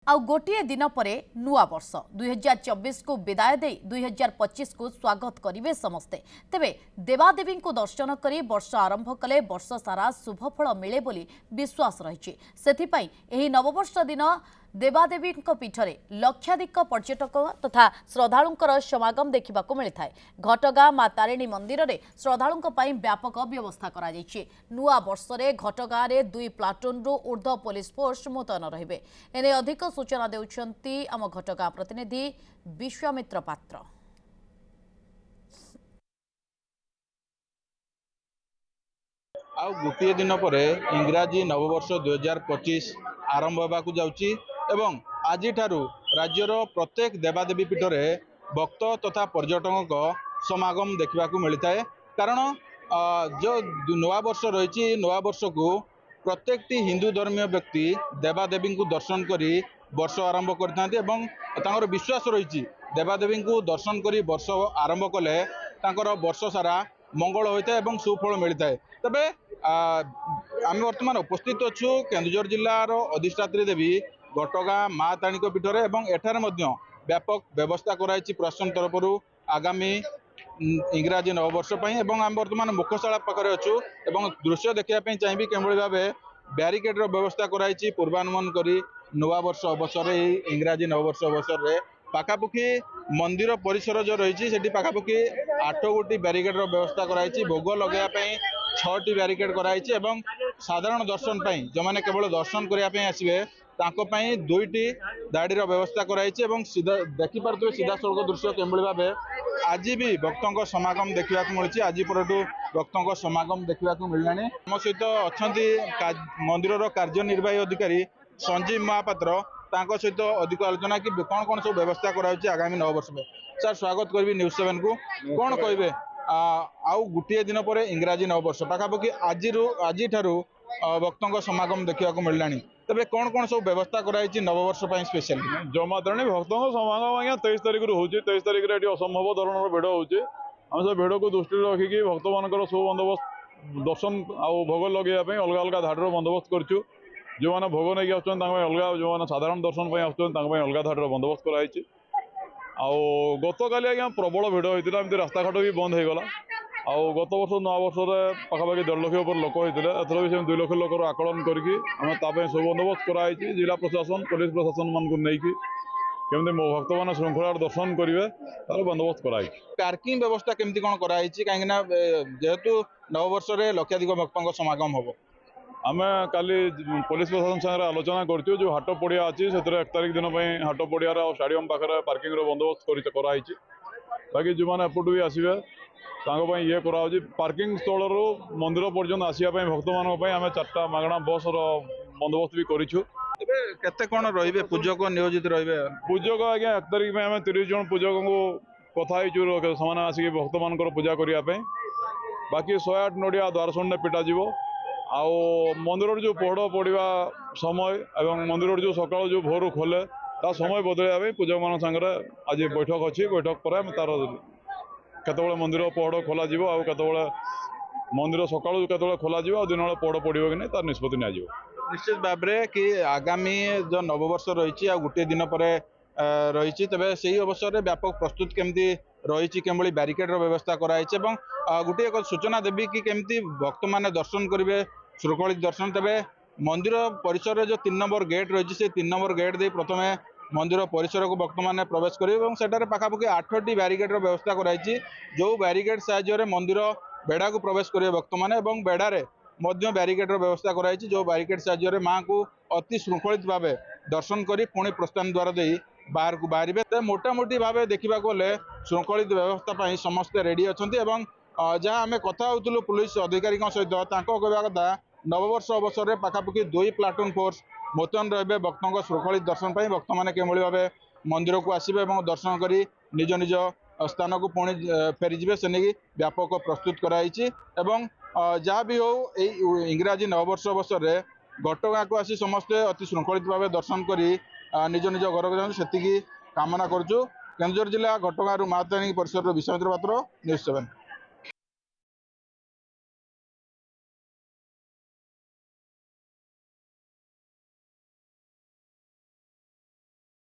आउ गोटे दिन पर नुआ वर्ष 2024 को विदाय दे 2025 को स्वागत करेंगे समस्ते। तेबे देवादेवी को दर्शन कर वर्ष आरंभ कले वर्ष सारा शुभफल मिले बोली विश्वास रही। सेथिपाई एही नववर्ष दिन देवादेवी पीठरे लक्षाधिक पर्यटक तथा श्रद्धालुंकर समागम देखा मिलता है। घटगाँ मां तारिणी मंदिर में श्रद्धालुं व्यापक व्यवस्था करा जायछि। नुआ वर्ष में घटगाँ में 2 प्लाटून रु ऊर्ध्व पुलिस फोर्स मुतयन रहिबे। एने अधिक सूचना देउछंती आम घटगाँ प्रतिनिधि विश्वामित्र पात्र। आउ गोटे दिन पर इंग्राजी नववर्ष 2025 आरंभ होगाकू जाउची एवं आज राज्यर प्रत्येक देवादेवी पीठरे भक्त तथा पर्यटकों समागम देखा मिलता है। कारण जो नवा वर्ष रही नवा वर्ष को प्रत्येक हिंदू धर्मीय व्यक्ति देवादेवी को दर्शन करी वर्ष आरंभ कर विश्वास रही देवादेवी को दर्शन करी वर्ष आरंभ कले वर्ष सारा मंगल होता है सुफल मिलता है। तबे आम बर्तमान उपस्थित अच्छु केन्दुझर जिलार अधिष्ठात्री देवी घटगाँ मां तारिणी पीठरे एठार व्यापक व्यवस्था कराई प्रशासन तरफ आगामी इंग्राजी नववर्ष आम बर्तमान मुख्यशाला पाखे अच्छु दृश्य देखापी चाहिए केवल भाव ब्यारिकेड्र व्यवस्था कराई पूर्वानुमान कर नवा वर्ष अवसर इंग्राजी नववर्ष अवसर में पाखापाखि मंदिर परिसर जो रही पाखापाखि 8 गोटी ब्यारिकेड्र व्यवस्था कराई भोग लगे 6टी ब्यारिकेड कराई साधारण दर्शन जो मैंने केवल दर्शन करने आसवे तांकों 2टी दाड़ीर व्यवस्था कराई देखिपे सीधा सड़क दृश्य केवल भाव आज भी भक्तों समागम देखा मिली। आज पर भक्तों समागम देखा मिलला। आम सहित अच्छा मंदिर कार्यनिर्वाही अधिकारी संजीव महापात्र सहित अधिक आलोचना कि कौन कौन सब व्यवस्था कराई आगामी नववर्ष में। सर स्वागत करी न्यूज 7 को कौन कहे आउ गोटे दिन पर इंग्राजी नववर्ष पाखापाखि आज भक्तों समागम देखा मिलला। तबे कौन कौन सब व्यवस्था कराई नववर्ष स्पेशल जमातारिणी भक्तों समागम आज्ञा 23 तारिख हो 23 तारिख में असंभव धरण भिड़ होम से भिड़ को दृष्टि रखिकी भक्त मान सब बंदोबस्त दर्शन आउ भोग लगे अलग अलग धाड़र बंदोबस्त करूँ। जो मैंने भोग नहीं आसुँच अलग जो मैंने साधारण दर्शन आसुँच अलग धाड़र बंदोबस्त कराई। गत काली आज्ञा प्रबल भिड़ होता एमती रास्ताघाट भी बंद हो गला। गत वर्ष नवा वर्ष पाखापाखि 1.5 लाख ऊपर लोक होते एथर भी 2 लाख लोकर आकलन करके सब बंदोबस्त कराई। जिला प्रशासन पुलिस प्रशासन मान नहीं केमती भक्त मान श्रृंखला दर्शन करेंगे तार बंदोबस्त कराई। पार्किंग व्यवस्था केमती कौन कराई कहीं जेहेतु नववर्ष में लक्षाधिक भक्तों समागम हम आम काली पुलिस प्रशासन सागर आलोचना करूँ। जो हाट पड़िया अच्छी से 1 तारिख दिन हाट पड़िया स्टाडियम पाखे पार्किंग बंदोबस्त कराई। बाकी जो मैंने एपटू भी आसवे ये कराई पार्किंग स्थल मंदिर पर्यटन आसापी भक्त मानी आम 4टा मागणा बस बंदोबस्त भी करूँ। केते कौन रे पूजक नियोजित रे पूजक आज्ञा 1 तारिख में आम 30 जन पूजक को कथा से आसिक भक्त मान पूजा करने। बाकी 108 नड़िया द्वारसंडे पिटा जीव आउ मंदिर जो पहड़ पड़ा समय एवं मंदिर जो सका जो भोर खोले ता समय बदल पूजक मान सागर आज बैठक अच्छी बैठक पर तार केतबले मंदिर पहड़ खोल आतबले मंदिर सका केतबले खोल दिन बेला पहड़ पड़ो कि नहीं तार निष्पत्ति नि। निश्चित भाव में कि आगामी जो नववर्ष रही गोटे दिन पर रही तेज से अवसर में व्यापक प्रस्तुत केमती रही केवल ब्यारिकेड्र व्यवस्था कराई गोटे एक सूचना देवी कि केमती भक्त मैंने दर्शन करेंगे श्रृंखलित दर्शन। तेज मंदिर परिसर जो 3 नंबर गेट रही से 3 नंबर गेट दे प्रथम मंदिर परिसर को भक्त मैंने प्रवेश करेंगे सेठारे पाखापाखि 8टी ब्यारिकेड्र व्यवस्था कराई। जो ब्यारिकेड साहाय्य मंदिर बेड़ा को प्रवेश करेंगे भक्त मैंने बेड़ारे ब्यारिकेड्र व्यवस्था कराई। जो ब्यारिकेड साहाय्य माँ को अति श्रृंखलित भाव दर्शन कर पुणी प्रस्थान द्वार दे बाहर को बाहर मोटामोटी भाव देखा गले श्रृंखलित व्यवस्था समस्ते रेडी अच्छा। जहाँ आम कथा होलु पुलिस अधिकारी सहित कहवा कथा नववर्ष अवसर में पाखापाखि 2 प्लाटून फोर्स मुतयन रे भक्तों श्रृंखलित दर्शन भक्त मैंने केवल भाव मंदिर को आसवे दर्शन कर निज निज स्थान को पुणी फेरीजे से नहीं व्यापक प्रस्तुत कराई। जहाँ भी हो इंग्राजी नववर्ष अवसर में घटगाँ को आसी समस्ते अति श्रृंखलित भाव दर्शन कर निज निज घर को से कामना करुँ। केन्दुझर जिला घटगाँ मां तारिणी परिसर विश्वामित्र पात्र न्यूज 7।